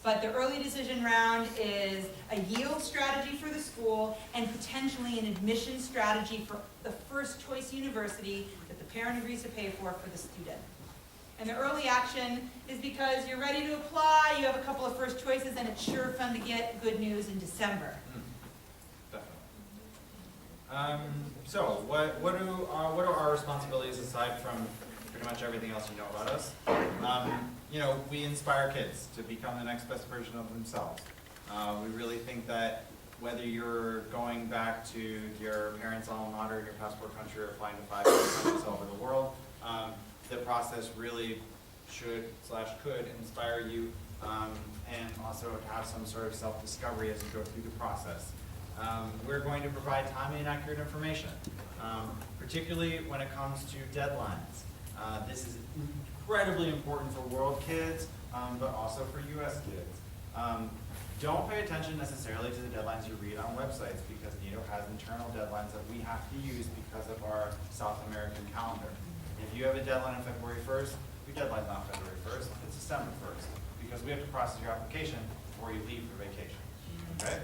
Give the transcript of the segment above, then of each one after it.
But the early decision round is a yield strategy for the school and potentially an admission strategy for the first choice university that the parent agrees to pay for the student. And the early action is because you're ready to apply, you have a couple of first choices, and it's sure fun to get good news in December. Definitely. So what are our responsibilities aside from pretty much everything else you know about us? You know, we inspire kids to become the next best version of themselves. We really think that whether you're going back to your parents' alma mater, your passport country, or flying to 5 different countries all over the world, the process really could inspire you and also have some sort of self-discovery as you go through the process. We're going to provide timely and accurate information, particularly when it comes to deadlines. This is incredibly important for world kids, but also for US kids. Don't pay attention necessarily to the deadlines you read on websites because NITO has internal deadlines that we have to use because of our South American calendar. If you have a deadline on February 1st, your deadline's not February 1st, it's December 1st, because we have to process your application before you leave for vacation, okay?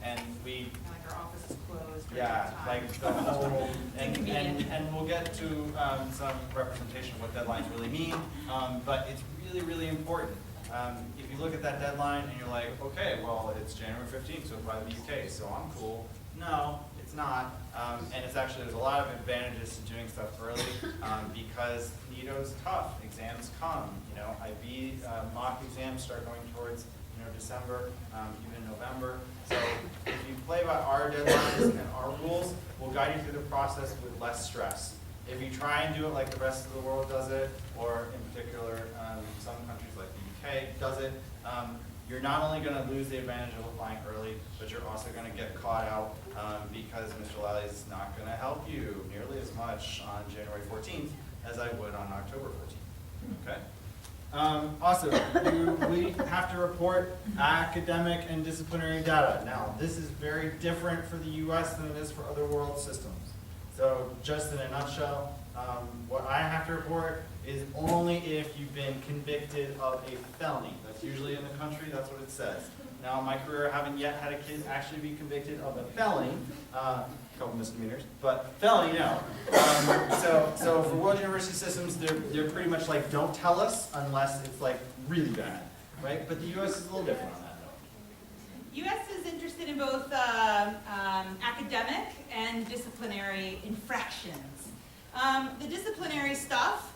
And we... Like our office is closed. Yeah, like the whole, and we'll get to some representation of what deadlines really mean, but it's really, really important. If you look at that deadline and you're like, okay, well, it's January 15th, so apply to the UK, so I'm cool. No, it's not, and it's actually, there's a lot of advantages to doing stuff early because NITO's tough. Exams come, you know, IB mock exams start going towards, you know, December, even November. So if you play by our deadlines and our rules, we'll guide you through the process with less stress. If you try and do it like the rest of the world does it, or in particular some countries like the UK does it, you're not only going to lose the advantage of applying early, but you're also going to get caught out because Mr. Lally is not going to help you nearly as much on January 14th as I would on October 14th. Okay? Also, we have to report academic and disciplinary data. Now, this is very different for the US than it is for other world systems. So, just in a nutshell, what I have to report is only if you've been convicted of a felony. That's usually in the country, that's what it says. Now, in my career, I haven't yet had a kid actually be convicted of a felony, a couple misdemeanors, but felony, no. So for world university systems, they're pretty much like, don't tell us unless it's like really bad, right? But the US is a little different on that note. US is interested in both academic and disciplinary infractions. The disciplinary stuff,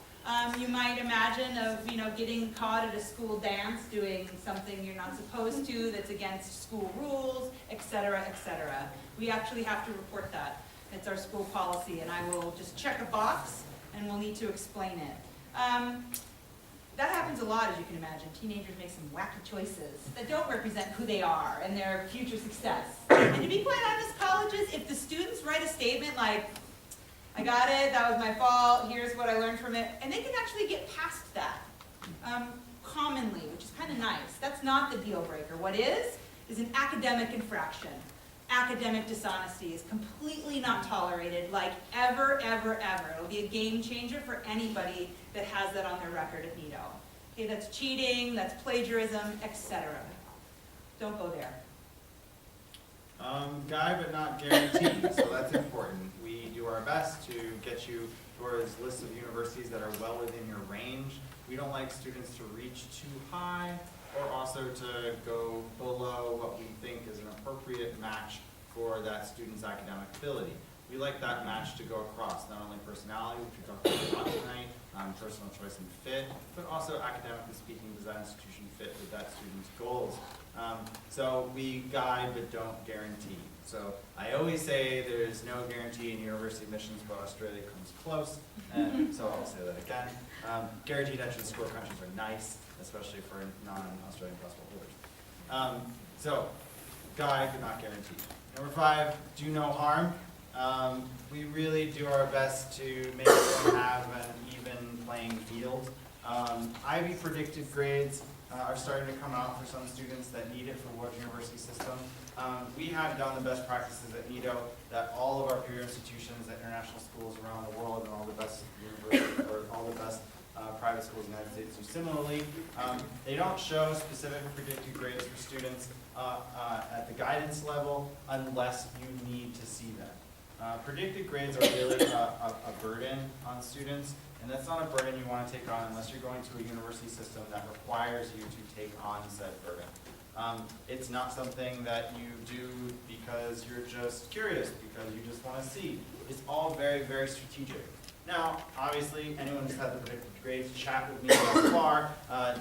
you might imagine of, you know, getting caught at a school dance, doing something you're not supposed to, that's against school rules, etc., etc. We actually have to report that. It's our school policy, and I will just check a box, and we'll need to explain it. That happens a lot, as you can imagine. Teenagers make some wacky choices that don't represent who they are and their future success. And to be quite honest, colleges, if the students write a statement like, I got it, that was my fault, here's what I learned from it, and they can actually get past that commonly, which is kind of nice. That's not the deal breaker. What is an academic infraction. Academic dishonesty is completely not tolerated, like ever, ever, ever. It'll be a game changer for anybody that has that on their record at NITO. Okay, that's cheating, that's plagiarism, etc. Don't go there. Guide but not guaranteed, so that's important. We do our best to get you towards lists of universities that are well within your range. We don't like students to reach too high or also to go below what we think is an appropriate match for that student's academic ability. We like that match to go across not only personality, which we talked about a lot tonight, personal choice and fit, but also academically speaking, does that institution fit with that student's goals? So we guide but don't guarantee. So I always say there's no guarantee in university admissions, but Australia comes close, and so I'll say that again. Guaranteed entrance score countries are nice, especially for non-Australian passport holders. So guide but not guaranteed. Number 5, do no harm. We really do our best to make everyone have an even playing field. IB predicted grades are starting to come out for some students that need it for World University System. We have done the best practices at NITO that all of our peer institutions at international schools around the world and all the best universities, or all the best Private schools in the United States do similarly. They don't show specific predicted grades for students at the guidance level unless you need to see them. Predicted grades are really a burden on students, and that's not a burden you want to take on unless you're going to a university system that requires you to take on said burden. It's not something that you do because you're just curious, because you just want to see. It's all very, very strategic. Now, obviously, anyone who's had the predicted grades chat with me thus far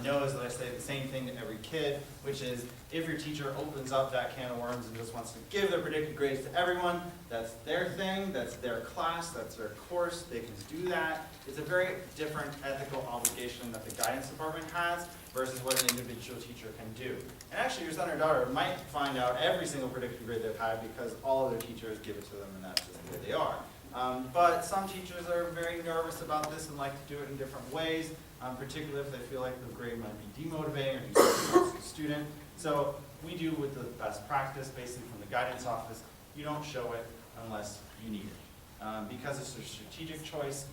knows that I say the same thing to every kid, which is if your teacher opens up that can of worms and just wants to give their predicted grades to everyone, that's their thing, that's their class, that's their course, they can do that. It's a very different ethical obligation that the guidance department has versus what an individual teacher can do. And actually, your son or daughter might find out every single predicted grade they've had because all of their teachers give it to them and that's just the way they are. But some teachers are very nervous about this and like to do it in different ways, particularly if they feel like the grade might be demotivating or do something else to the student. So we do with the best practice, basically from the guidance office, you don't show it unless you need it. Because it's a strategic choice,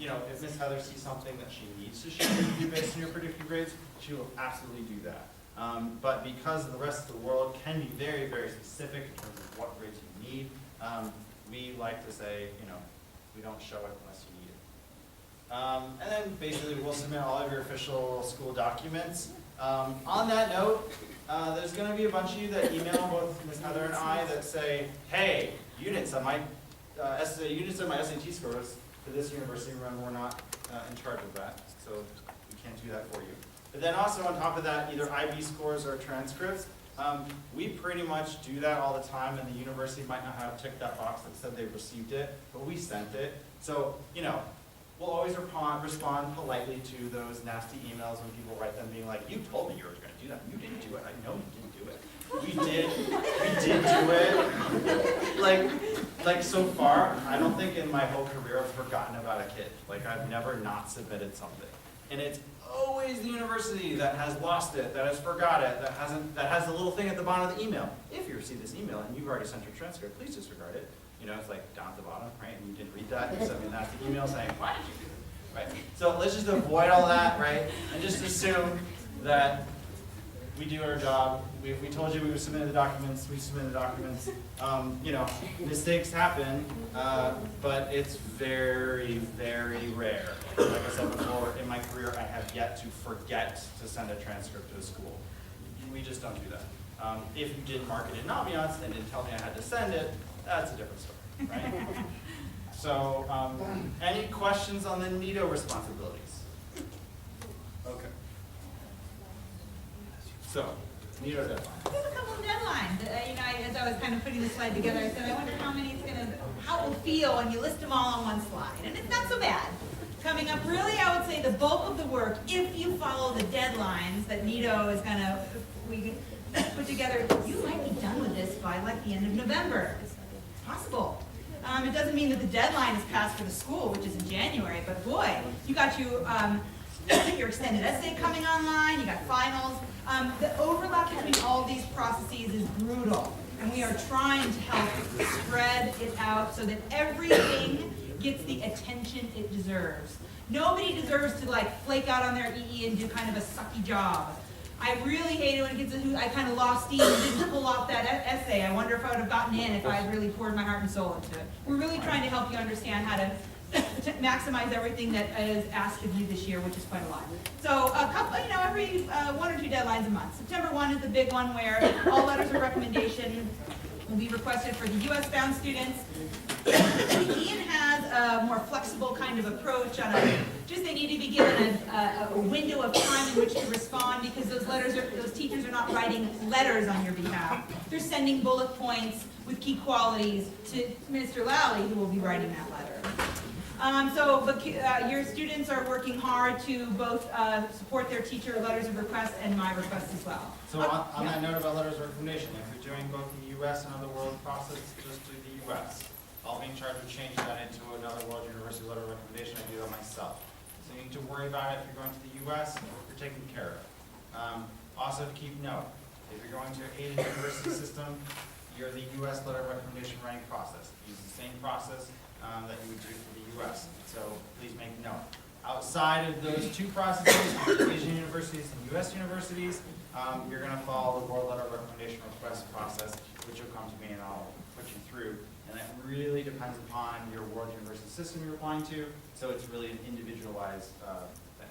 if Miss Heather sees something that she needs to show you based on your predicted grades, she will absolutely do that. But because the rest of the world can be very, very specific in terms of what grades you need, we like to say, we don't show it unless you need it. And then basically we'll submit all of your official school documents. On that note, there's going to be a bunch of you that email both Ms. Heather and I that say, hey, you didn't send my SAT scores to this university. Remember, we're not in charge of that, so we can't do that for you. But then also on top of that, either IB scores or transcripts. We pretty much do that all the time, and the university might not have ticked that box that said they received it, but we sent it. So, we'll always respond politely to those nasty emails when people write them being like, you told me you were going to do that. You didn't do it. I know you didn't do it. We did do it. Like so far, I don't think in my whole career I've forgotten about a kid. Like I've never not submitted something. And it's always the university that has lost it, that has forgot it, that has the little thing at the bottom of the email. If you receive this email and you've already sent your transcript, please disregard it. It's like down at the bottom, right? And you didn't read that, you sent me a nasty email saying, why did you do this? Right? So let's just avoid all that, right? And just assume that we do our job. If we told you we would submit the documents, we submit the documents. Mistakes happen, but it's very, very rare. Like I said before, in my career, I have yet to forget to send a transcript to a school. We just don't do that. If you did mark it in ambiance and didn't tell me I had to send it, that's a different story, right? So, any questions on the NITO responsibilities? Okay. So, NITO deadline. There's a couple of deadlines. As I was kind of putting this slide together, I said, I wonder how it will feel when you list them all on one slide. And it's not so bad. Coming up, really, I would say the bulk of the work, if you follow the deadlines that NITO is going to put together, you might be done with this by like the end of November. It's possible. It doesn't mean that the deadline is passed for the school, which is in January, but boy, you got your extended essay coming online, you got finals. The overlap between all these processes is brutal, and we are trying to help spread it out so that everything gets the attention it deserves. Nobody deserves to flake out on their EE and do kind of a sucky job. I really hate it when it gets to I kind of lost steam and didn't pull off that essay. I wonder if I would have gotten in if I had really poured my heart and soul into it. We're really trying to help you understand how to maximize everything that is asked of you this year, which is quite a lot. So a couple, every 1 or 2 deadlines a month. September 1 is the big one where all letters of recommendation will be requested for the U.S. bound students. Ian has a more flexible kind of approach on they need to be given a window of time in which to respond because those teachers are not writing letters on your behalf. They're sending bullet points with key qualities to Minister Lally, who will be writing that letter. Your students are working hard to both support their teacher letters of request and my request as well. So on that note about letters of recommendation, if you're doing both the U.S. and other world process, just do the U.S. I'll be in charge of changing that into another world university letter of recommendation. I do that myself. So you need to worry about it if you're going to the U.S., you're taken care of. Also keep note, if you're going to a university system, you're the U.S. letter of recommendation writing process. Use the same process that you would do for the U.S. So please make note. Outside of those two processes, Asian universities and U.S. universities, you're going to follow the board letter recommendation request process, which will come to me and I'll put you through. And that really depends upon your world university system you're applying to, so it's really an individualized thing.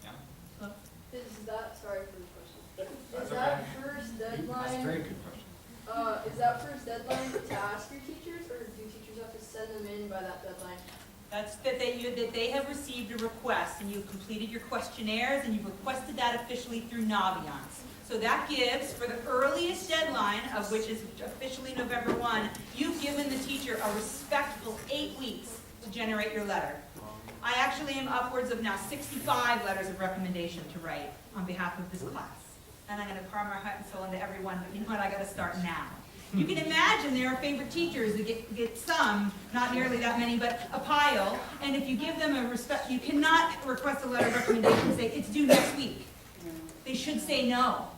Yeah? Is that, sorry for the question, That's is that okay. first That's a deadline, very good question. is that first deadline to ask your teachers, or do teachers have to send them in by that deadline? That's that they have received a request and you've completed your questionnaires and you've requested that officially through Naviance. So that gives, for the earliest deadline, of which is officially November 1, you've given the teacher a respectful 8 weeks to generate your letter. I actually am upwards of now 65 letters of recommendation to write on behalf of this class. And I'm going to pour my heart and soul into everyone, but you know what, I got to start now. You can imagine there are favorite teachers that get some, not nearly that many, but a pile, and if you give them a respect, you cannot request a letter of recommendation and say, it's due next week. They should say no,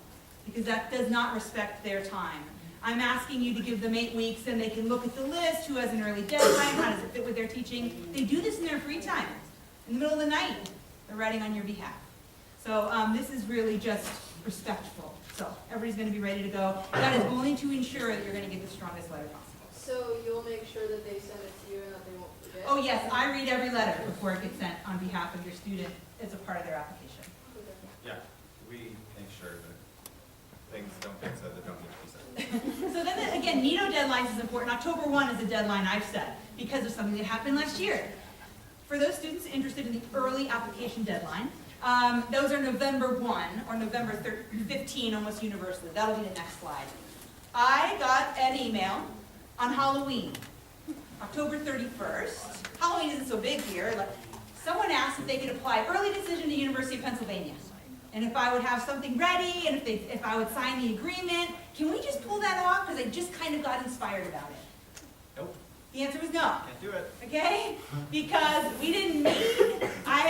because that does not respect their time. I'm asking you to give them 8 weeks, and they can look at the list, who has an early deadline, how does it fit with their teaching. They do this in their free time, in the middle of the night. They're writing on your behalf. So this is really just respectful. So everybody's going to be ready to go. That is only to ensure that you're going to get the strongest letter possible. So you'll make sure that they send it to you and that they won't forget? Oh yes, I read every letter before it gets sent on behalf of your student as a part of their application. Okay. Yeah, we make sure that things don't get said that don't need to be said. So then again, NITO deadlines is important. October 1 is a deadline I've set because of something that happened last year. For those students interested in the early application deadline, those are November 1 or November 15 almost universally. That'll be the next slide. I got an email on Halloween, October 31st. Halloween isn't so big here. Someone asked if they could apply early decision to University of Pennsylvania. And if I would have something ready, and if I would sign the agreement. Can we just pull that off? Because I just kind of got inspired about it. Nope, The answer was no. can't do it. Okay? Because we didn't meet, I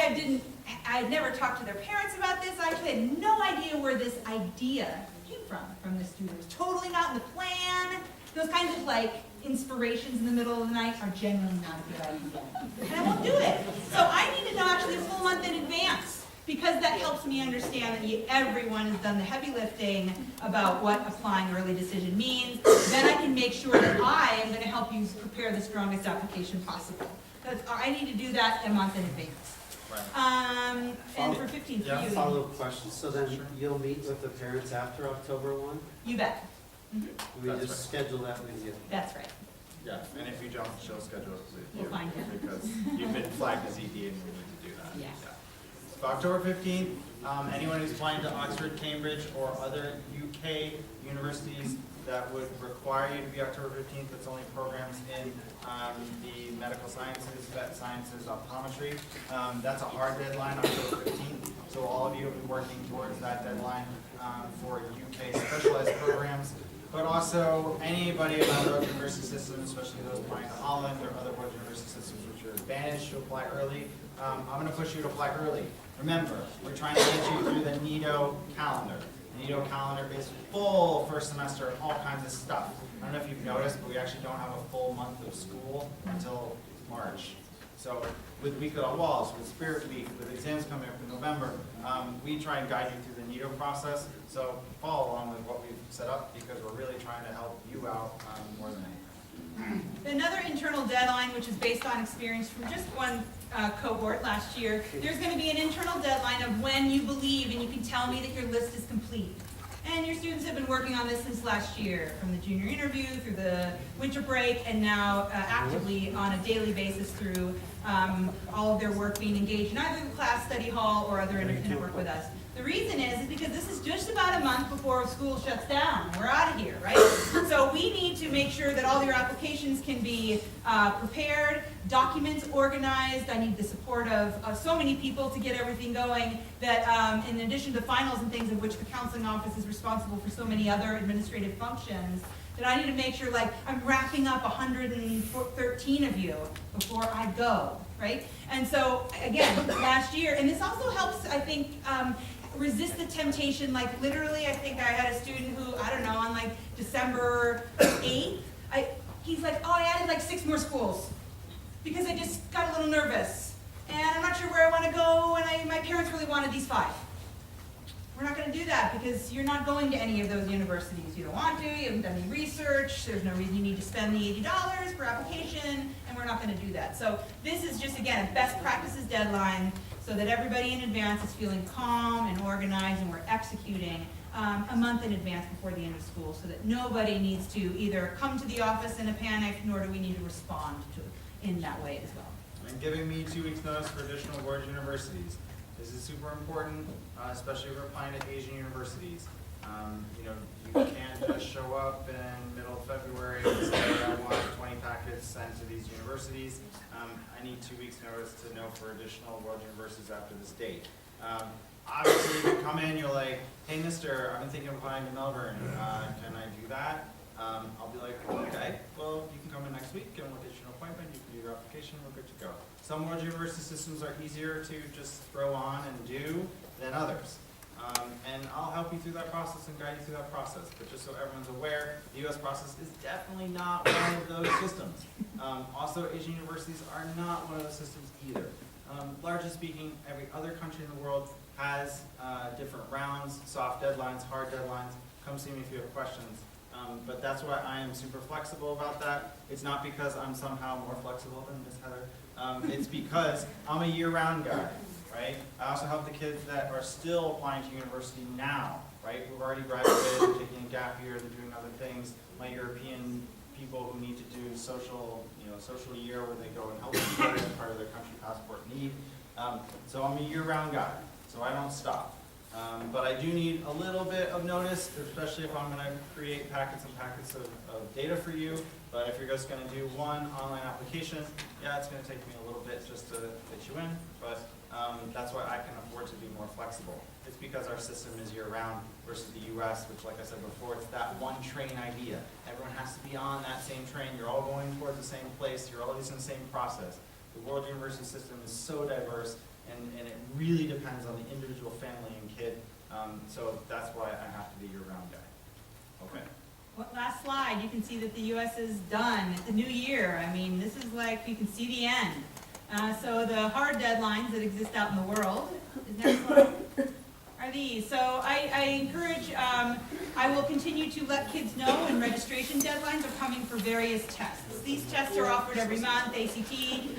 had never talked to their parents about this. I actually had no idea where this idea came from the student. It was totally not in the plan. Those kinds of like inspirations in the middle of the night are generally not a good idea. And I won't do it. So I need to know actually a full month in advance, because that helps me understand that everyone has done the heavy lifting about what applying early decision means. Then I can make sure that I am going to help you prepare the strongest application possible. Because I need to do that a month in advance. Right. And for 15 for Yeah, you, Follow-up question, so then Sure. you'll meet with the parents after October 1? you bet. Mhm. We That's just schedule that with you? That's right. Yeah, and if you don't, she'll schedule it with you. We'll find out. Because you've been flagged as ED and we need to do that. Yeah. So October 15th, anyone who's applying to Oxford, Cambridge, or other UK universities that would require you to be October 15th, that's only programs in the medical sciences, vet sciences, optometry. That's a hard deadline, October 15th. So all of you will be working towards that deadline for UK specialized programs. But also anybody in other university systems, especially those applying to Holland or other world university systems which are advantaged to apply early, I'm going to push you to apply early. Remember, we're trying to get you through the NITO calendar. The NITO calendar is full first semester of all kinds of stuff. I don't know if you've noticed, but we actually don't have a full month of school until March. So with Week Without Walls, with Spirit Week, with exams coming up in November, we try and guide you through the NITO process. So follow along with what we've set up, because we're really trying to help you out more than anything. Another internal deadline, which is based on experience from just one cohort last year, there's going to be an internal deadline of when you believe, and you can tell me that your list is complete. And your students have been working on this since last year, from the junior interview through the winter break, and now actively on a daily basis through all of their work being engaged in either the class study hall or other independent work with us. The reason is because this is just about a month before school shuts down. We're out of here, right? So we need to make sure that all your applications can be prepared, documents organized. I need the support of so many people to get everything going that in addition to finals and things of which the counseling office is responsible for so many other administrative functions, that I need to make sure like I'm wrapping up 113 of you before I go, right? And so again, last year, and this also helps, I think, resist the temptation. Like literally, I think I had a student who, I don't know, on like December 8th, he's like, oh, I added like 6 more schools because I just got a little nervous. and I'm not sure where I want to go, and my parents really wanted these 5. We're not going to do that because you're not going to any of those universities. You don't want to, you haven't done any research, there's no reason you need to spend the $80 per application, and we're not going to do that. So this is just, again, a best practices deadline so that everybody in advance is feeling calm and organized, and we're executing a month in advance before the end of school so that nobody needs to either come to the office in a panic, nor do we need to respond to in that way as well. And giving me 2 weeks notice for additional award universities. This is super important, especially if we're applying to Asian universities. You know, you can't just show up in middle of February and say, I want 20 packets sent to these universities. I need 2 weeks notice to know for additional world universities after this date. Obviously, if you come in, you're like, hey, mister, I've been thinking of applying to Melbourne. Can I do that? I'll be like, okay, well, you can come in next week, and we'll get you an appointment, you can do your application, we're good to go. Some world university systems are easier to just throw on and do than others. And I'll help you through that process and guide you through that process. But just so everyone's aware, the US process is definitely not one of those systems. Also, Asian universities are not one of those systems either. Largely speaking, every other country in the world has different rounds, soft deadlines, hard deadlines. Come see me if you have questions. But that's why I am super flexible about that. It's not because I'm somehow more flexible than Ms. Heather. It's because I'm a year-round guy, right? I also help the kids that are still applying to university now, right? Who've already graduated, they're taking a gap year, they're doing other things. My European people who need to do social year where they go and help people as part of their country passport need. So I'm a year-round guy, so I don't stop. But I do need a little bit of notice, especially if I'm going to create packets and packets of data for you. But if you're just going to do one online application, yeah, it's going to take me a little bit just to fit you in. But that's why I can afford to be more flexible. It's because our system is year-round versus the U.S., which, like I said before, it's that one train idea. Everyone has to be on that same train. You're all going towards the same place. You're all using the same process. The world university system is so diverse, and it really depends on the individual family and kid. So that's why I have to be a year-round guy. Okay. Well, last slide, you can see that the U.S. is done at the new year. I mean, this is like, you can see the end. So the hard deadlines that exist out in the world, is next slide, are these. So I encourage, I will continue to let kids know when registration deadlines are coming for various tests. These tests are offered every month. ACT,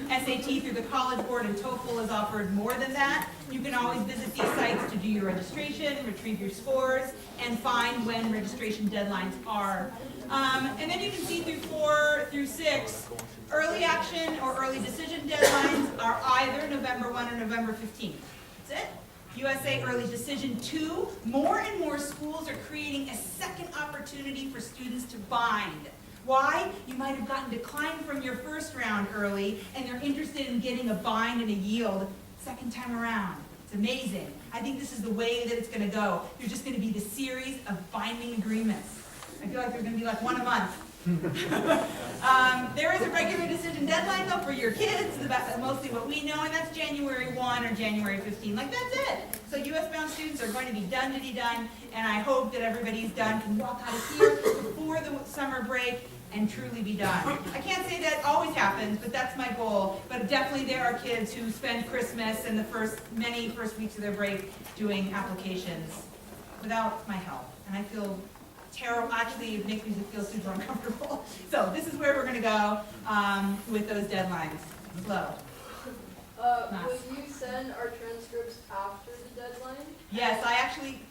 SAT through the College Board, and TOEFL is offered more than that. You can always visit these sites to do your registration, retrieve your scores, and find when registration deadlines are. And then you can see through 4 through 6, early action or early decision deadlines are either November 1 or November 15th. That's it. USA Early Decision 2, more and more schools are creating a second opportunity for students to bind. Why? You might have gotten declined from your first round early, and they're interested in getting a bind and a yield second time around. It's amazing. I think this is the way that it's going to go. There's just going to be the series of binding agreements. I feel like there's going to be like one a month. There is a regular decision deadline though for your kids, that's mostly what we know, and that's January 1 or January 15. Like, that's it. So US bound students are going to be done, and I hope that everybody's done, can walk out of here before the summer break and truly be done. I can't say that always happens, but that's my goal. But definitely there are kids who spend Christmas and the many first weeks of their break doing applications without my help, and I feel terrible. Actually, it makes me feel super uncomfortable. So this is where we're going to go with those deadlines. Slow. Will you send our transcripts after the deadline? Yes,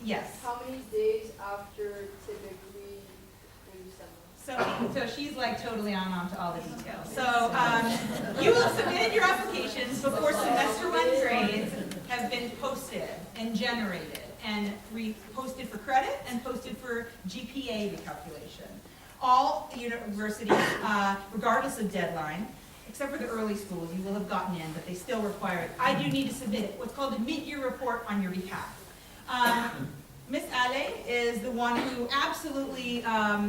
yes. How many days after typically will you send them? So she's like totally on to all the details. So you will submit your applications before semester 1 grades have been posted and generated, and posted for credit and posted for GPA recalculation. All universities, regardless of deadline, except for the early schools, you will have gotten in, but they still require it. I do need to submit what's called a mid-year report on your behalf. Ms. Ale is the one who absolutely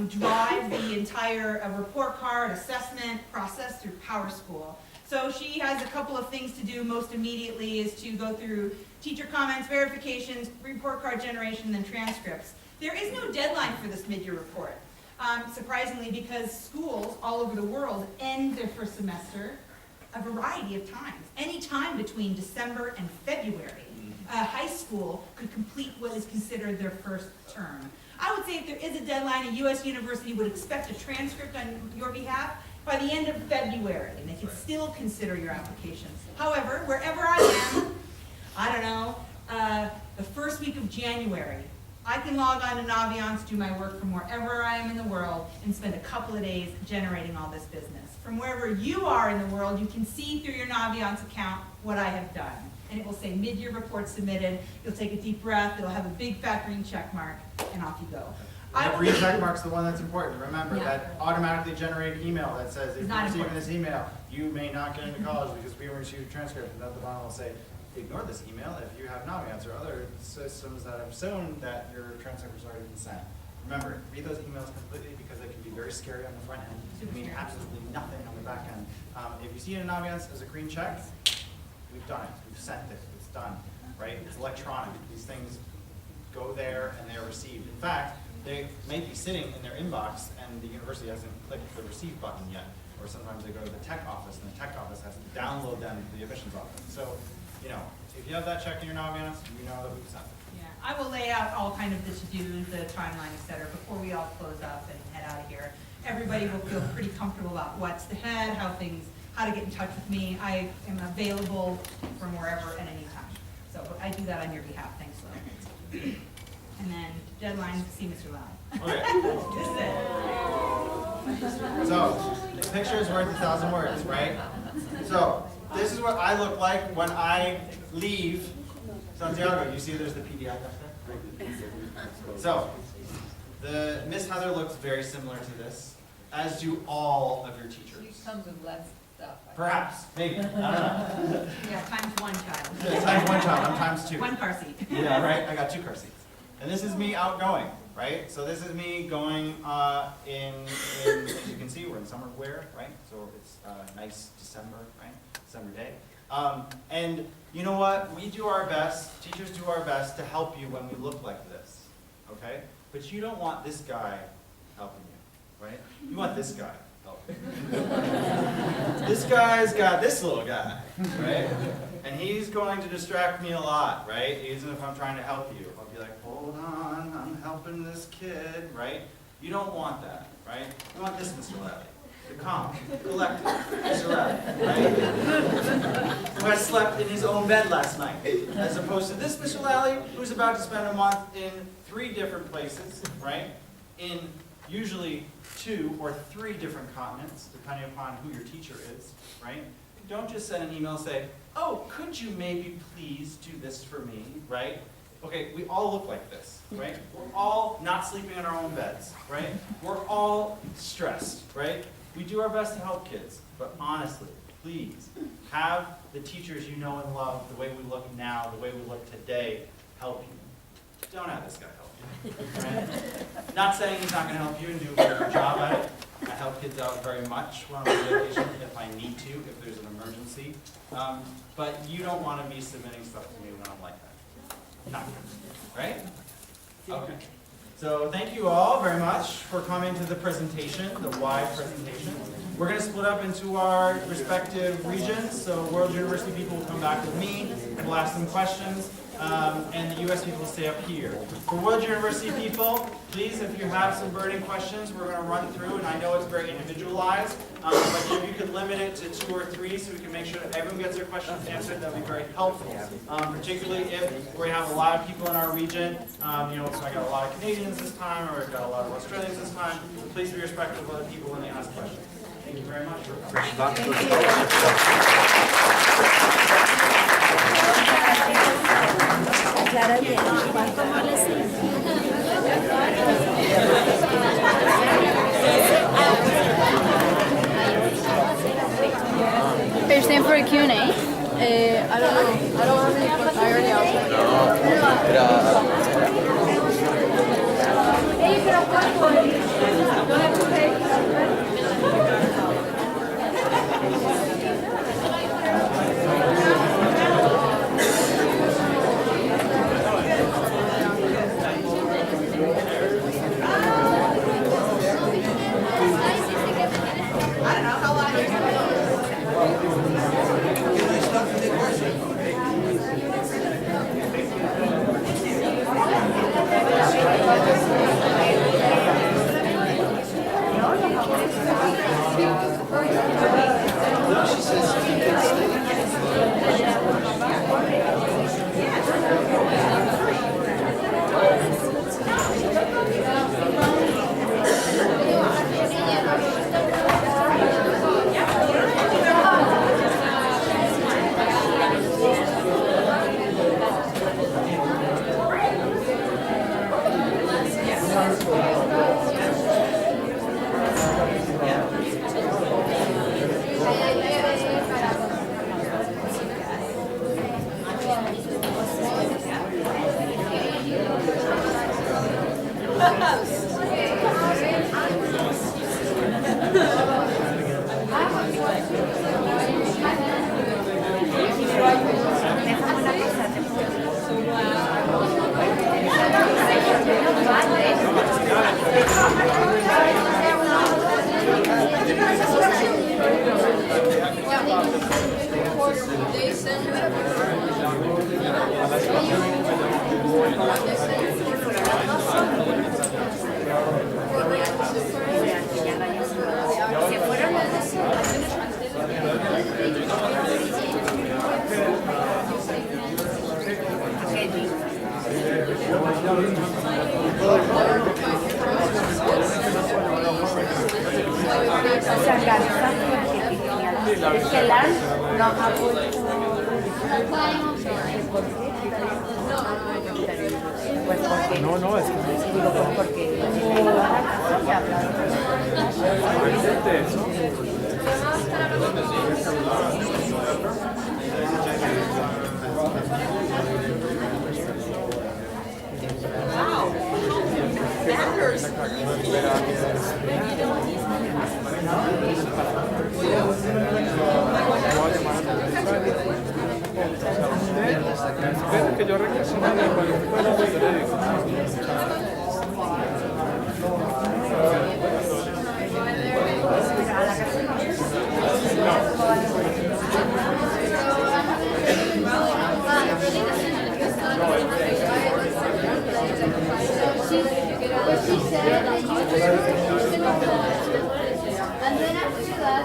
drives the entire report card assessment process through PowerSchool. So she has a couple of things to do. Most immediately is to go through teacher comments, verifications, report card generation, and then transcripts. There is no deadline for this mid-year report, surprisingly, because schools all over the world end their first semester a variety of times, any time between December and February. High school could complete what is considered their first term. I would say if there is a deadline, a US university would expect a transcript on your behalf by the end of February, and they can still consider your application. However, wherever I am, I don't know, the first week of January, I can log on to Naviance, do my work from wherever I am in the world, and spend a couple of days generating all this business. From wherever you are in the world, you can see through your Naviance account what I have done. And it will say mid-year report submitted, you'll take a deep breath, it'll have a big fat green check mark, and off you go. The green check mark's the one that's important. Remember, Yeah. that automatically generated email that says, if It's you're not receiving important. this email, you may not get into college because we haven't received a transcript. And at the bottom will say, ignore this email if you have Naviance or other systems that have shown that your transcript has already been sent. Remember, read those emails completely because they can be very scary on the front end. Super They mean scary. absolutely nothing on the back end. If you see it in Naviance as a green check, we've done it. We've sent it. It's done, right? It's electronic. These things go there and they're received. In fact, they may be sitting in their inbox and the university hasn't clicked the receive button yet. Or sometimes they go to the tech office and the tech office has to download them to the admissions office. So, you know, if you have that check in your Naviance, you know that we've sent it. Yeah, I will lay out all kind of the to-dos, the timeline, et cetera, before we all close up and head out of here. Everybody will feel pretty comfortable about what's ahead, how to get in touch with me. I am available from wherever at any time. So I do that on your behalf, thanks, Lil. And then deadlines, see Mr. Lau. Okay. This is it. So, a picture is worth 1,000 words, right? So, this is what I look like when I leave Santiago. You see there's the PDF up there? So, the Miss Heather looks very similar to this, as do all of your teachers. Comes with less stuff. Perhaps, maybe, I don't know. Yeah, times one child. Yeah, times one child, I'm times two. One car seat. Yeah, right, I got 2 car seats. And this is me outgoing, right? So this is me going in, as you can see, we're in summer wear, right? So it's nice December, right? December day. And you know what? We do our best, teachers do our best to help you when we look like this, okay? But you don't want this guy helping you, right? You want this guy helping you. This guy's got this little guy, right? And he's going to distract me a lot, right? Even if I'm trying to help you. I'll be like, hold on, I'm helping this kid, right? You don't want that, right? You want this Mr. Lally, the calm, collected Mr. Lally, right? Who has slept in his own bed last night, as opposed to this Mr. Lally, who's about to spend a month in 3 different places, right? In usually 2 or 3 different continents, depending upon who your teacher is, right? Don't just send an email and say, oh, could you maybe please do this for me, right? Okay, we all look like this, right? We're all not sleeping in our own beds, right? We're all stressed, right? We do our best to help kids, but honestly, please, have the teachers you know and love, the way we look now, the way we look today, help you. Don't have this guy help you, right? Not saying he's not gonna help you and do a very good job at it. I help kids out very much when I'm on vacation if I need to, if there's an emergency. But you don't want to be submitting stuff to me when I'm like that. Not good, right? Okay. So thank you all very much for coming to the presentation, the wide presentation. We're going to split up into our respective regions. So World University people will come back with me, we'll ask them questions, and the US people will stay up here. For World University people, please, if you have some burning questions, we're going to run through, and I know it's very individualized, but if you could limit it to 2 or 3 so we can make sure that everyone gets their questions answered, that would be very helpful. Particularly if we have a lot of people in our region, you know, so I got a lot of Canadians this time, or I've got a lot of Australians this time, please be respectful of other people when they ask questions. Thank you very much for coming. There's time for a Q&A. I don't know. I don't have any questions. I already asked. They send Se organiza es que Lars no ha puesto. Pues porque no, es que digo pues porque como van a casa y hablan. Espera que yo regrese a la cualificación de periódico. Pues she said that you just and then after that,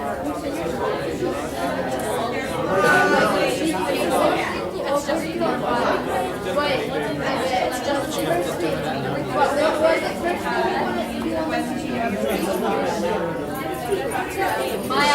wait, it's just what was it first? My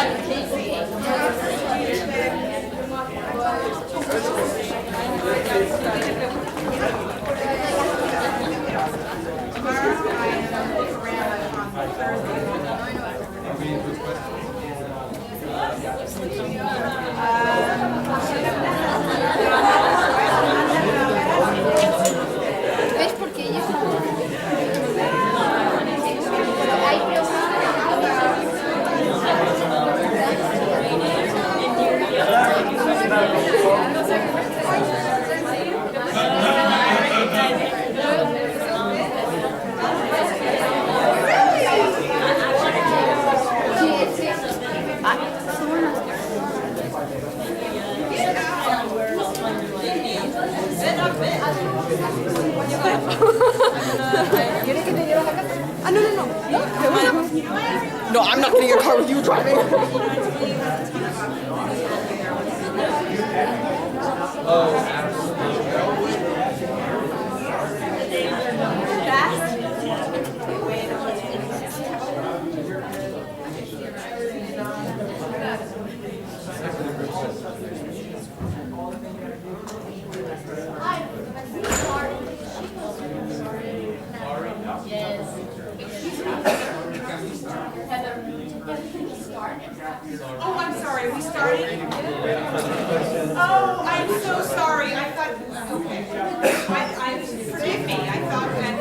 ¿ves por qué ellos ¿Quieres que te lleve a la casa? Ah, no. No, I'm not getting a car with you driving. Oh, I'm sorry, we started? Oh, I'm so sorry, I thought, okay. Forgive me, I thought that,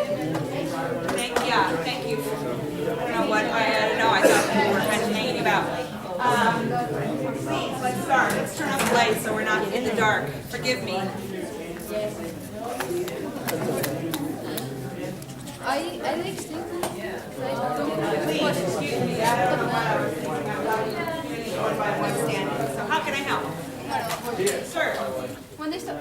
thank you. I don't know what, I don't know, I thought we were kind of hanging about. Please, let's start, let's turn off the lights so we're not in the dark, forgive me. I like sleeping. Please, excuse me, I don't know what I was thinking about. So how can I help? Sir? When they stop.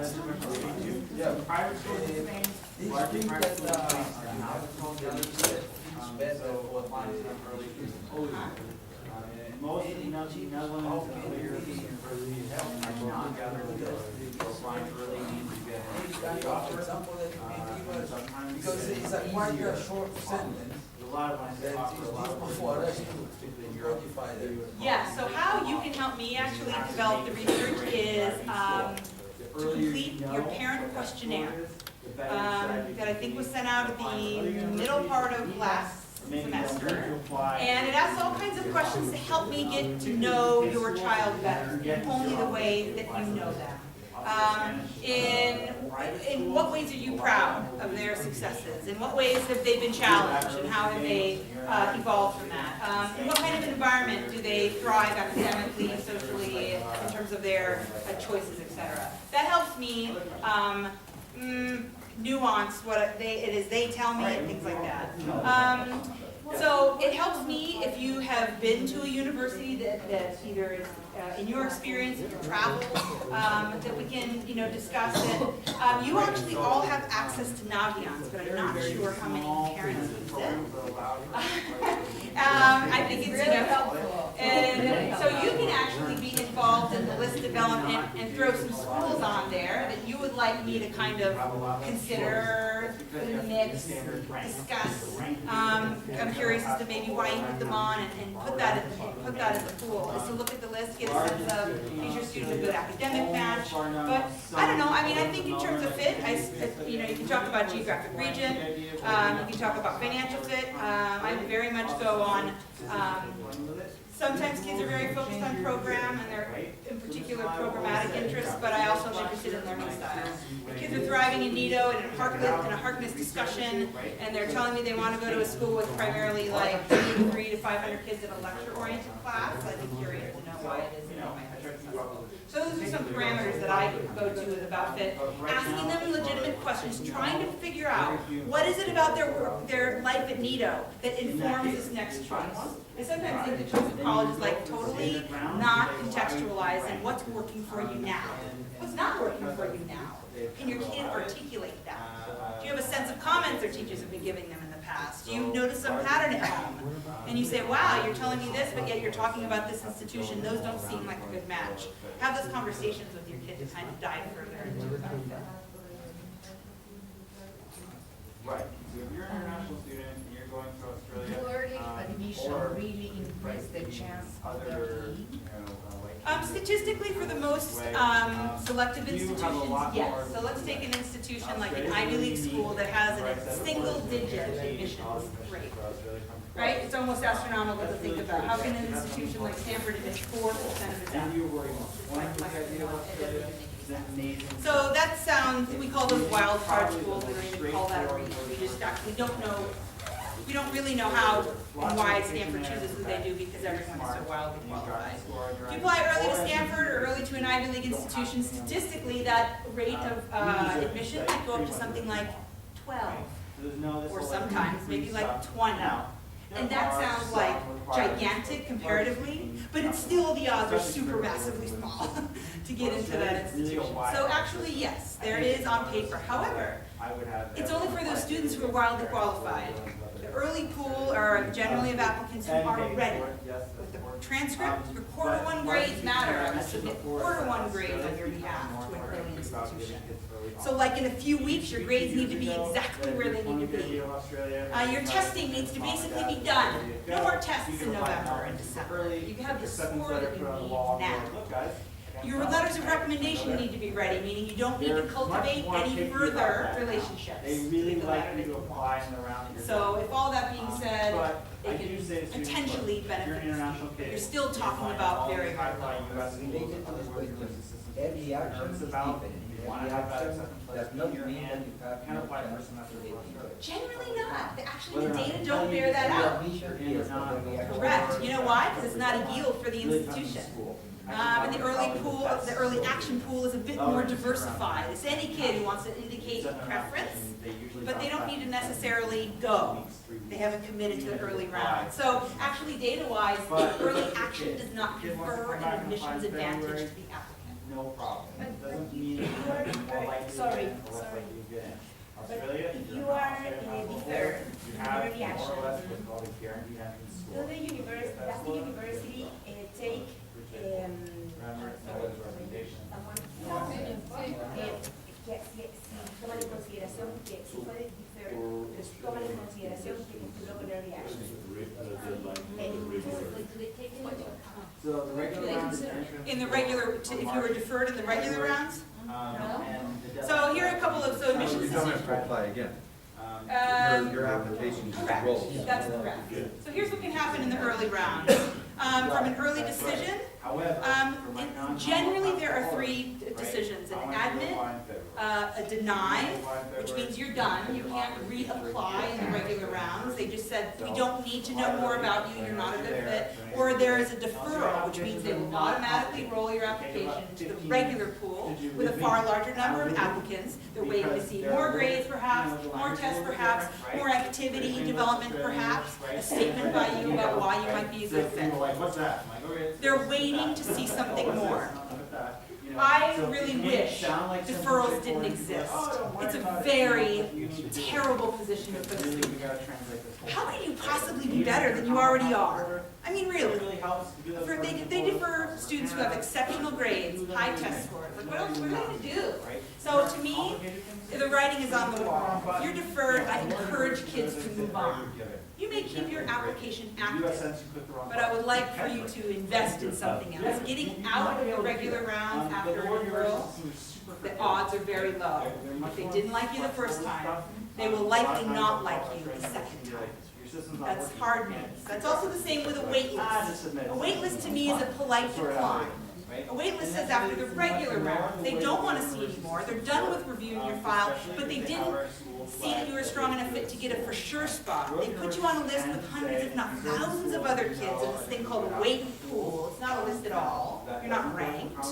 Most Netherlands and European are not together to apply for really need to get Because it's a quite a short sentence. a lot of ones offer a lot Before of us, particularly European. Yeah, so how you can help me actually develop the research is to complete your parent questionnaire. that I think was sent out at the middle part of last semester. And it asks all kinds of questions to help me get to know your child better, in only the way that you know them. In what ways are you proud of their successes? In what ways have they been challenged, and how have they evolved from that? In what kind of environment do they thrive academically, socially, in terms of their choices, etc.? That helps me nuance what it is they tell me and things like that. So it helps me if you have been to a university that either is in your experience, in your travels, that we can, discuss it. You actually all have access to Naviance, but I'm not sure how many parents use it. I think it's Really helpful. and so you can actually be involved in the list development and throw some schools on there that you would like me to kind of consider, put in the mix, discuss. I'm curious as to maybe why you put them on and put that in the pool. Is to look at the list, get a sense of is your student a good academic match. But I don't know. I mean, I think in terms of fit, you can talk about geographic region. You can talk about financial fit. I very much go on. Sometimes kids are very focused on program and their in particular programmatic interests, but I also am interested in learning styles. The kids are thriving in NITO and in a Harkness discussion, and they're telling me they want to go to a school with primarily like 300 to 500 kids in a lecture-oriented class. I'd be curious to know why it is in my husband's school. So those are some parameters that I go to with About Fit, asking them legitimate questions, trying to figure out what is it about their life at NITO that informs this next choice. I sometimes think the choice of college is like totally not contextualized in what's working for you now. What's not working for you now? Can your kid articulate that? Do you have a sense of comments their teachers have been giving them in the past? Do you notice some pattern at home? And you say, wow, you're telling me this, but yet you're talking about this institution. Those don't seem like a good match. Have those conversations with your kid to kind of dive further into About Fit. Right, so if you're an international student and you're going to Australia, Admission or really increase the chance of their other, being. Statistically, for the most selective You have a institutions, lot yes. more So let's take an institution like an Ivy League school that has a single-digit admissions rate, right? It's almost astronomical to think about. How can an institution like Stanford admit 4% of its And you applicants? worry about one idea of Australia, is amazing. So that sounds, we call those wild card schools, we don't even call that a reach. We just actually don't know, we don't really know how and why Stanford chooses who they do because everyone is so wildly qualified. If you apply early to Stanford or early to an Ivy League institution, statistically that rate of admission might go up to something like 12, or sometimes maybe like 20. And that sounds like gigantic comparatively, but it's still, the odds are super massively small to get into that institution. So actually, yes, there is on paper. However, it's only for those students who are wildly qualified. The early pool are generally of applicants who are ready. With the transcript, your quarter one grades matter. I must submit quarter one grades on your behalf to an early institution. So like in a few weeks, your grades need to be exactly where they need to be. Your testing needs to basically be done. No more tests in November and December. You have the score that you need now. Your letters of recommendation need to be ready, meaning you don't need to cultivate any further relationships with the letter that you want. So if all that being said, it can potentially benefit the student, but you're still talking about very high levels. Every action is different. Every action does not mean that you have Can apply for no a semester chance for Australia. Generally not. Actually, the data don't bear that out. Admission is not every action. Correct. You know why? Because it's not a yield for the institution. And the early action pool is a bit more diversified. It's any kid who wants to indicate preference, but they don't need to necessarily go. They haven't committed to the early round. So actually, data-wise, early action does not confer an admissions advantage to the applicant. No problem. It doesn't mean that you're more likely to Sorry, get in or less likely to get in. Australia, if you're you not are Australia, deferred you in have early more action, or less what's called a guaranteed entrance does score. the university take Remember, that was recommendation. toma en consideración que si puede defer, toman en consideración que estudió con early action. So the regular round is entrance. In the regular, if you were deferred in the regular rounds? And the So here are a couple of, so admissions you come in to apply again. Your application just Correct, rolls. that's correct. So here's what can happen in the early round. From an early decision, However, for my generally there are 3 decisions: an admit, a deny, which means you're done, you can't reapply in the regular rounds. They just said, we don't need to know more about you, you're not a good fit. Or there is a deferral, which means they will automatically roll your application to the regular pool with a far larger number of applicants. They're waiting to see more grades perhaps, more tests perhaps, more activity development perhaps, a statement by you about why you might be a good fit. What's that? I'm like, okay. They're waiting to see something more. You know, I so really it may wish sound like something deferrals didn't straightforward. exist. Oh, don't worry It's a about it. very You need to- terrible position to put a Really, we student. gotta translate this whole How thing. can you possibly be better than you already are? I mean, It really. really helps to do those They defer students who have exceptional grades, high test scores. Like, what else are they gonna do? So to me, the writing is on the wall. If you're deferred, I encourage kids to move on. You may keep your application active, but I would like for you to invest in something else. Getting out of the regular rounds after a deferral, the odds are very low. If they didn't like you the first time, they will likely not like you the second time. That's hard news. That's also the same with a wait list. A wait list to me is a polite decline. A wait list says after the regular round, they don't want to see anymore, they're done with reviewing your file, but they didn't see that you were a strong enough fit to get a for sure spot. They put you on a list with hundreds, if not thousands of other kids in this thing called a waiting pool. It's not a list at all. You're not ranked.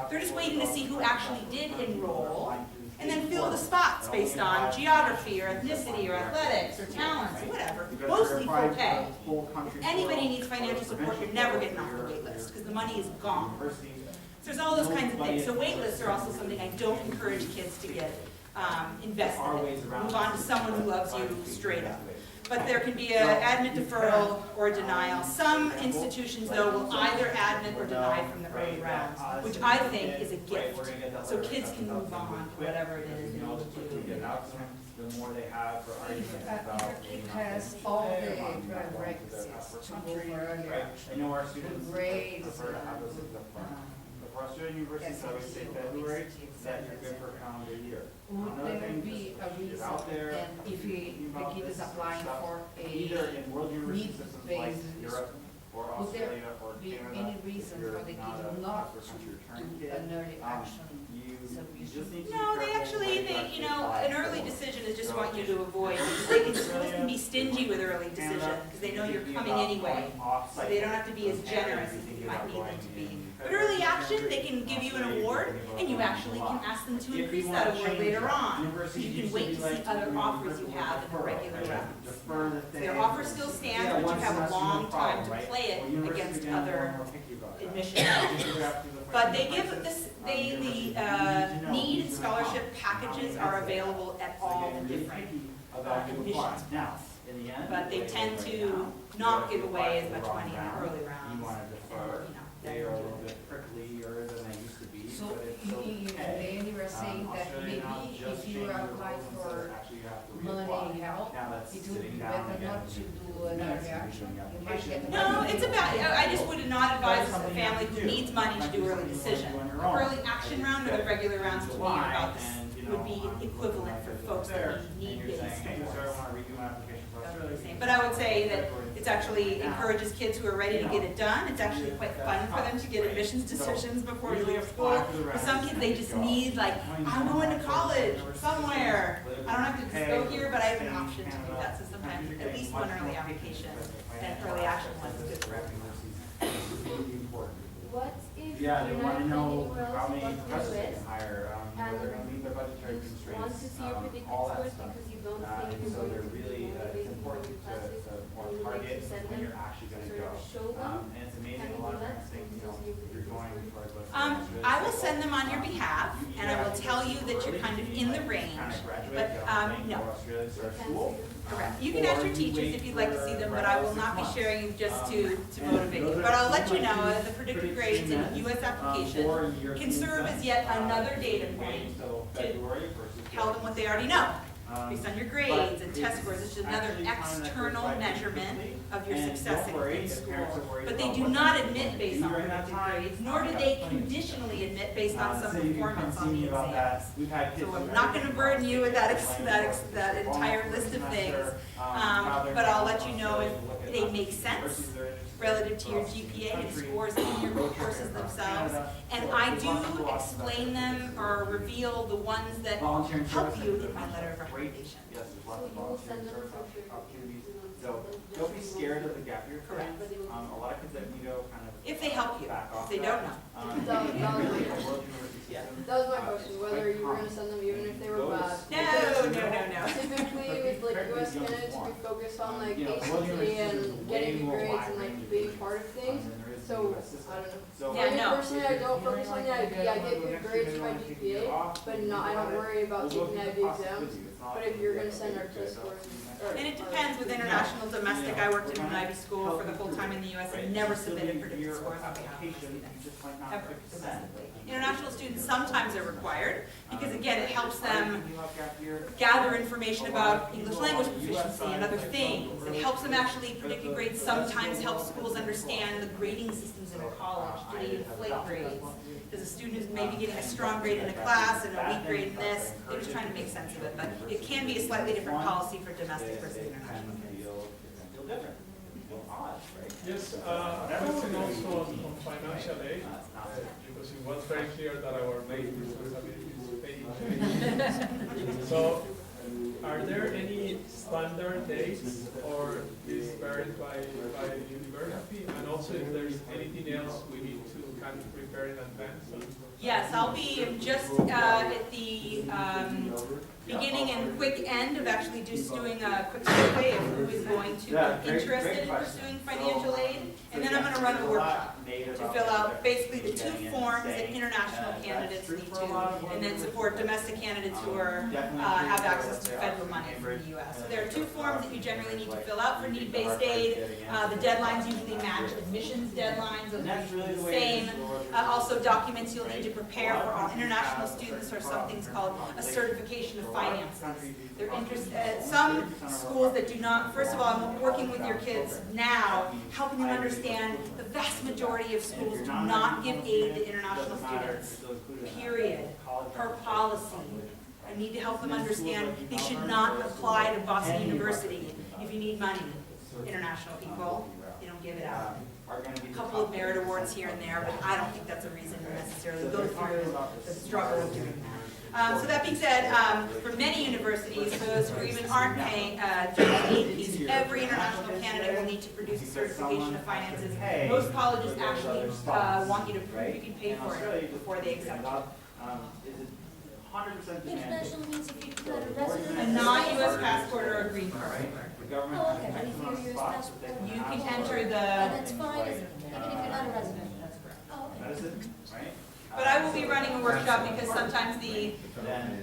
They're just waiting to see who actually did enroll, and then fill the spots based on geography or ethnicity or athletics or talents, whatever, mostly full pay. If anybody needs financial support, you're never getting off the wait list because the money is gone. So there's all those kinds of things. So wait lists are also something I don't encourage kids to get invested in. Move on to someone who loves you straight up. But there can be an admit deferral or a denial. Some institutions, though, will either admit or deny from the early rounds, which I think is a gift. So kids can move on to whatever it is they need to do. The more they have for arguments about. It has all the prerequisites to go for earlier I know our students grades. prefer to have those things up front. But for Australian universities, I always say February, that you're good for a calendar year. Would Another there thing, be a just get reason, out there, and if the kid is applying for either a, in world university need systems like basis, Europe or would there Australia or be Canada, any if reason you're for the not kid a not first country return to do kid, an early action? you just need to be No, they careful actually, when you they, you know, apply an early for. decision is just what you to avoid. Schools can be stingy with early decision because they know you're coming anyway. So they don't have to be as generous as you might need them to be. But early action, they can give you an award, and you actually can ask them to increase that award later on. You can wait to see other offers you have in the regular rounds. Their offer still stands, but you have a long time to play it against other admission options. But they give this, the need and scholarship packages are available at all the different admissions. Now, in the end. But they tend to not give away as much money in the early You rounds. wanna defer. They are a little bit pricklier than they used to be, So but it's still you okay. were saying that Australia now maybe just if you changed the apply rules and for said actually you have to reapply. money help, Now that's it would sitting be down better again. not to do an early action. You might get. No, it's about, I just would not advise a family who needs money to do early decision. The early action round or the regular rounds to me are about this, would be equivalent for folks that need need-based Hey, supports. sir, I wanna redo my application for Australia. But I would say that it's actually encourages kids who are ready to get it done. It's actually quite fun for them to get admissions decisions before you leave school. For some kids, they just need like, I'm going to college somewhere. I don't have to just go here, but I have an option to do that. So sometimes at least one early application and early action one is good for everyone. What if Yeah, they you're wanna not know planning how well many to go professors they to can hire, whether they're gonna meet their budgetary you constraints, want to see your predicted all that scores stuff. because you don't think And you're so going they're to be really, it's motivated important for to classes, more and you like target to send when them, you're actually gonna sort go. of show them. And it's Can amazing, you a lot do of that? parents think, you know, if you're going towards what's. I will send them on your behalf, and I will tell you that you're kind of in the range, but, no. Correct. You can ask your teachers if you'd like to see them, but I will not be sharing them just to motivate you. But I'll let you know, the predicted grades in US application can serve as yet another data point to tell them what they already know. based on your grades and test scores. It's just another external measurement of your success in school. But they do not admit based on predicted grades, nor do they conditionally admit based on some performance on the exams. So I'm not gonna burden you with that entire list of things, but I'll let you know if they make sense relative to your GPA and scores in your courses themselves. And I do explain them or reveal the ones that help you in my letter of recommendation. Yes, there's lots So of you will send volunteer them for free. opportunities. So don't be scared of the gap year Correct. plans. A lot of kids at Nido kind of. If they help you, back if off they don't know. That was my question, whether you were gonna send them even if they were bad. No. Typically with like US candidates, we focus on like ACT and getting good grades and like being part of things. So, I don't know. Yeah, For me no. personally, I don't focus on the IB. I get good grades for my GPA, but no, I don't worry about taking the IB exams. But if you're gonna send our test scores. And it depends with international, domestic. I worked in an Ivy school for the whole time in the US and never submitted predicted scores on behalf of students. Ever, domestically. International students sometimes are required because again, it helps them gather information about English language proficiency and other things. It helps them actually predicted grades sometimes help schools understand the grading systems in a college. Do they inflate grades? Does a student who's maybe getting a strong grade in a class and a weak grade in this, they're just trying to make sense of it. But it can be a slightly different policy for domestic versus international kids. Yes, question also on financial aid, because it was very clear that our main responsibility is paying. So, are there any standard dates, or this varies by university? And also, if there's anything else we need to kind of prepare in advance? Yes, I'll be just at the beginning and quick end of actually just doing a quick survey of who is going to be interested in pursuing financial aid. And then I'm going to run a workshop to fill out basically the 2 forms that international candidates need to, and then support domestic candidates who are have access to federal money from the U.S. So there are 2 forms that you generally need to fill out for need-based aid. The deadlines usually match admissions deadlines, those are usually the same. Also documents you'll need to prepare for all international students are something's called a certification of finances. They're interested, some schools that do not, first of all, I'm working with your kids now, helping them understand the vast majority of schools do not give aid to international students, period, per policy. I need to help them understand they should not apply to Boston University if you need money, international people, they don't give it out. A couple of merit awards here and there, but I don't think that's a reason to necessarily go through the struggle of doing that. So that being said, for many universities, those who even aren't paying doing the aid piece, every international candidate will need to produce a certification of finances. Most colleges actually want you to prove you can pay for it before they accept you. 100% demand. International means if you got a resident. A non-US passport or a green card holder. The government. Oh, okay, but if you're a US passport. You can enter Oh, the, that's fine, even if you're not a resident. that's correct. Oh, okay. That is it, right? But I will be running a workshop because sometimes the, Then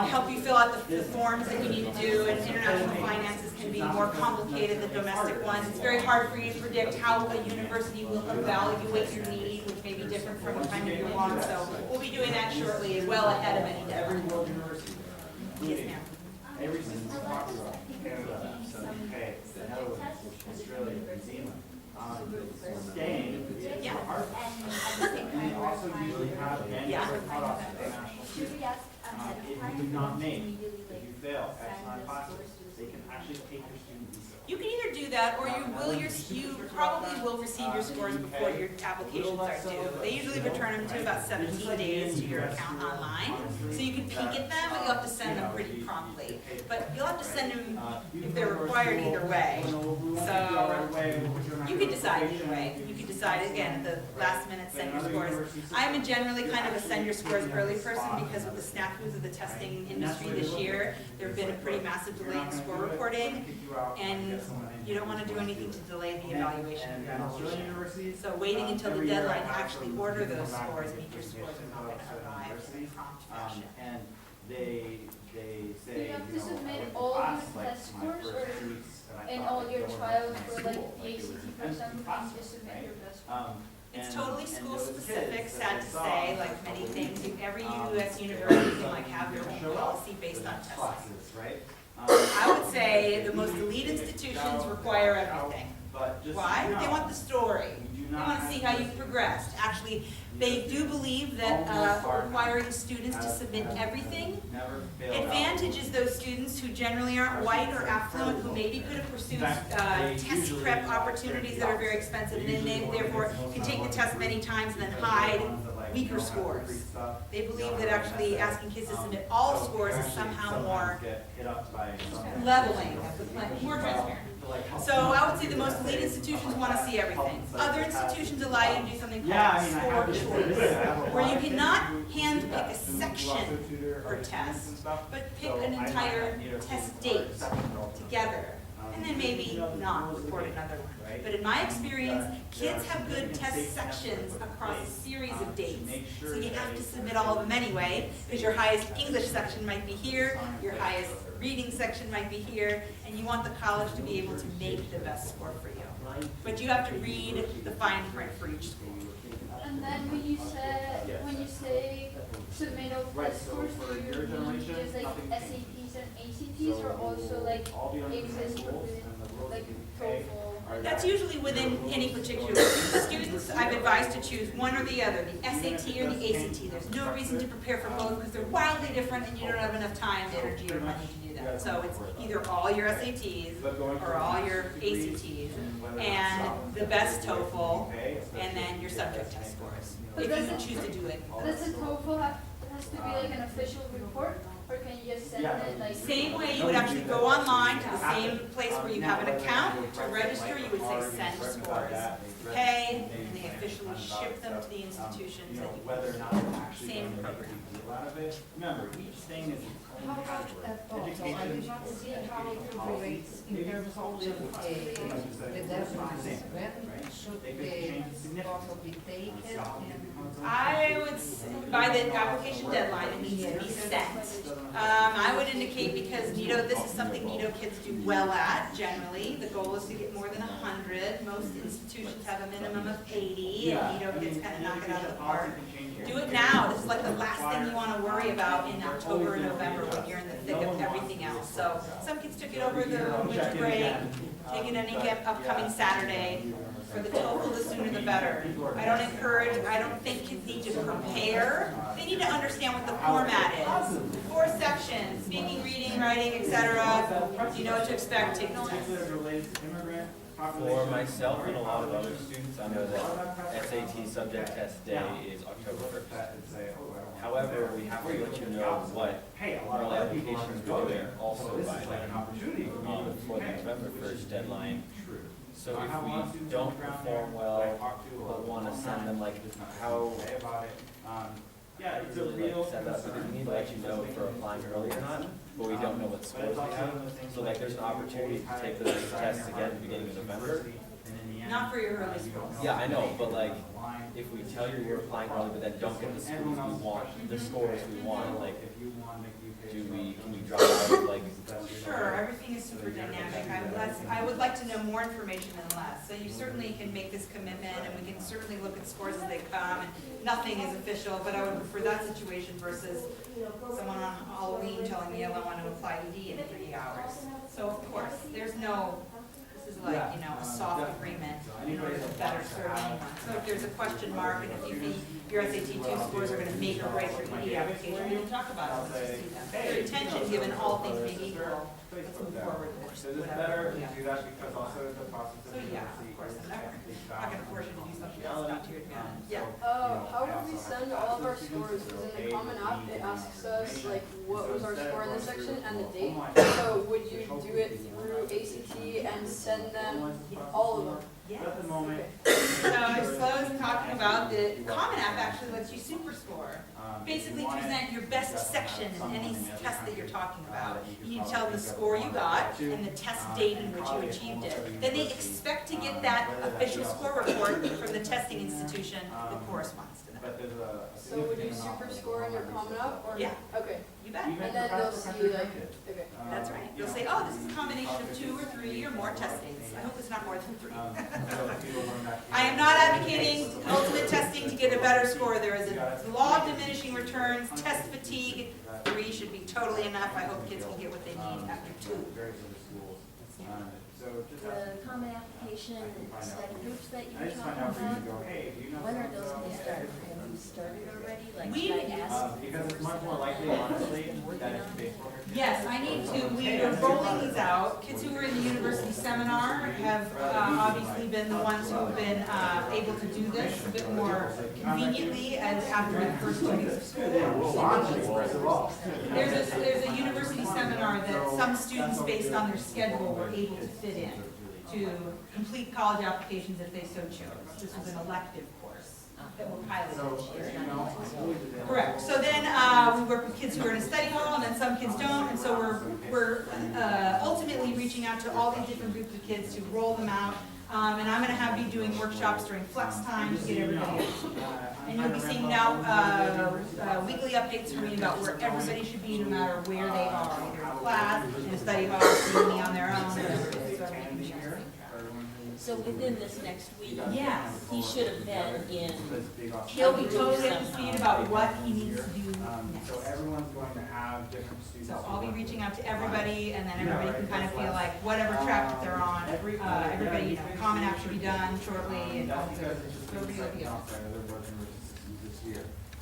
help you fill out the forms that you need to do, and international finances can be more complicated than domestic ones. It's very hard for you to predict how a university will evaluate your need, which may be different from the time of your walk, so we'll be doing that shortly, well ahead of any every deadline. world university, Yes, including ma'am. every system possible, Canada, UK, the Netherlands, Australia, New Zealand, staying Yeah. for art. And they also usually have mandatory cutoffs for international students. If you do not make, if you fail X amount of classes, they can actually take your student visa. You can either do that, or you probably will receive your scores before your applications are due. They usually return them to about 17 days to your account online. So you can peek at them, but you'll have to send them pretty promptly. But you'll have to send them if they're required either way. So you could decide either way. You could decide, again, at the last minute, send your scores. I'm generally kind of a send your scores early person because of the snafus of the testing industry this year. There have been a pretty massive delay in score reporting, and you don't want to do anything to delay the evaluation of your application. So waiting until the deadline to actually order those scores, meet your scores are not going to arrive in a prompt fashion. And they say, You have to you know, submit I went to all class, your like, test my scores first or- 2 weeks, and I And thought, all like, your no one trials else in for my like school, the like, it ACT, was for empty example, you classes, just submit right? your best. It's And- totally and school those kids specific, that sad they to saw say, that like many were things, every um, US university can so like have their own show up policy based for on the testing. classes, right? I would say the most elite institutions require everything. But just so Why? you They know, want the story. we do They not want to have see how to- you've progressed. Actually, they do believe that requiring students to submit everything Never failed out. advantages those students who generally aren't white or affluent, who maybe could have pursued test prep opportunities that are very expensive, and then they therefore can take the test many times and then hide weaker scores. They believe that actually asking kids to submit all scores is somehow more leveling, more transparent. So I would say the most elite institutions want to see everything. Other institutions allow you to do something called score choice, where you cannot handpick a section per test, but pick an entire test date together, and then maybe not report another one. But in my experience, kids have good test sections across a series of dates. So you have to submit all of them anyway, because your highest English section might be here, your highest reading section might be here, and you want the college to be able to make the best score for you. But you have to read the fine print for each school. And then when you say submit all test scores, do you mean just like SATs and ACTs, or also like English, like TOEFL? That's usually within any particular group of students. I've advised to choose one or the other, the SAT or the ACT. There's no reason to prepare for both because they're wildly different and you don't have enough time, energy, or money to do that. So it's either all your SATs or all your ACTs and the best TOEFL and then your subject test scores. If you choose to do it. Does the TOEFL has to be like an official report, or can you just send it like? Same way you would actually go online to the same place where you have an account to register, you would say send scores. You pay, and they officially ship them to the institutions that you Whether or not it's actually Same going to make a program. big deal out of it. Remember, each thing is its own category. Education, See how it operates in terms of the deadlines. When should they could the change course significantly. be taken? I would, by the application deadline, it needs to be sent. I would indicate because NITO, this is something NITO kids do well at generally. The goal is to get more than 100. Most institutions have a minimum of 80, and NITO kids kind of knock it out of the park. Do it now. This is like the last thing you want to worry about in October or November when you're in the thick of everything else. So some kids took it over the winter break, take it any upcoming Saturday. For the TOEFL, the sooner the better. I don't think kids need to prepare. They need to understand what the format is. 4 sections, speaking, reading, writing, etc. You know what to expect, take the test. For myself and a lot of other students, I know that SAT subject test day is October 1st. However, we have to let you know what early applications we're doing also by for the November 1st deadline. So if we don't perform well, but want to send them like how, Yeah, it's a really real. like set up, because we need to let you know if we're applying early or not, but we don't know what scores we have. So like there's an opportunity to take those tests again at the beginning of November. Not for your early schools. Yeah, I know, but like, if we tell you you're applying early, but then don't get the schools we want, the scores we want, like, can we drop out of like? Sure, everything is super dynamic. I would like to know more information than less. So you certainly can make this commitment, and we can certainly look at scores as they come, and nothing is official, but I would prefer that situation versus someone on Halloween telling me, oh, I want to apply ED in 3 hours. So of course, there's no, this is like, a soft agreement in order to better serve anyone. So if there's a question mark, and if you think your SAT 2 scores are going to make or break your ED application, we can talk about it. Let's just see that. Your intention, given all things being equal, let's move forward with So it's whatever. better to do that because also the process of. So yeah, of course, I'm not going to force you to do something else not to your advantage. Yeah. How would we send all of our scores? Because in the Common App, it asks us like what was our score in this section and the date. So would you do it through ACT and send them all of them? Yes. At the moment. So I was talking about the Common App actually lets you super score. Basically present your best section in any test that you're talking about. You need to tell the score you got and the test date in which you achieved it. Then they expect to get that official score report from the testing institution that corresponds to that. But there's a. So would you super score in your Common App or? Yeah. Okay. You bet. And then they'll see like, okay. That's right. They'll say, oh, this is a combination of 2 or 3 or more test dates. I hope it's not more than 3. I am not advocating ultimate testing to get a better score. There is a law of diminishing returns, test fatigue. 3 should be totally enough. I hope kids can get what they need after 2. The common application study groups that you were talking about, when are those going to start? Have you started already? Like, should I ask? Because it's much more likely, honestly, that it's Facebook. Yes, I need to. We are rolling these out. Kids who were in the university seminar have obviously been the ones who have been able to do this a bit more conveniently as after the first 2 weeks of school. There's a university seminar that some students, based on their schedule, were able to fit in to complete college applications if they so chose. This was an elective course that we're piloting this year. Correct. So then we work with kids who are in a study hall, and then some kids don't, and so we're ultimately reaching out to all these different groups of kids to roll them out. And I'm going to have you doing workshops during flex time to get everybody up to speed. And you'll be seeing now weekly updates from me about where everybody should be, no matter where they are, either in class, in a study hall, seeing me on their own, whatever it is. So everybody can share. So within this next week, Yes. he should have been in. He'll be totally up to speed about what he needs to do next. So everyone's going to have different students. So I'll be reaching out to everybody, and then everybody can kind of feel like whatever track that they're on, everybody, you know, Common App should be done shortly, and all the everybody will be on.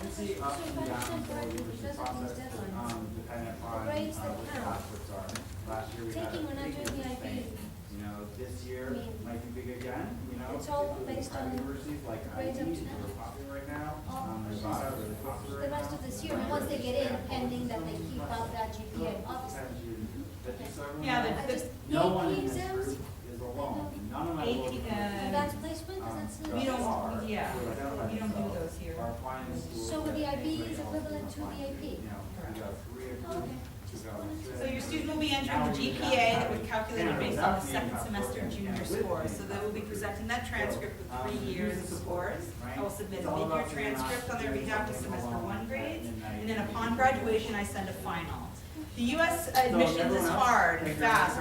It's the ups and downs of the university process, dependent upon what the aspects are. Last year we had Taking when I'm doing the IB. you know, this year might be big again, you know. It's all based on universities like grades IB, up to which now. are popular right now, Oh, Nevada, really popular the right rest now. of this year, and once they get in, pending that they keep up that GPA, obviously. Yeah, I just, the No one AP in this exams, group is alone. None of my AP, board members, advanced placement, because that's the. we don't, yeah, we don't do those here. are applying to schools So the that IB they is don't equivalent to the apply AP. You know, we got 3 or Oh, okay. 4, Just we got wanted to- So your student will be entering the GPA that was calculated based on the second semester junior scores. So they will be presenting that transcript with 3 years of scores. I will submit a mid-year transcript on their behalf to semester 1 grades, and then upon graduation, I send a final. The U.S. admissions is hard and fast.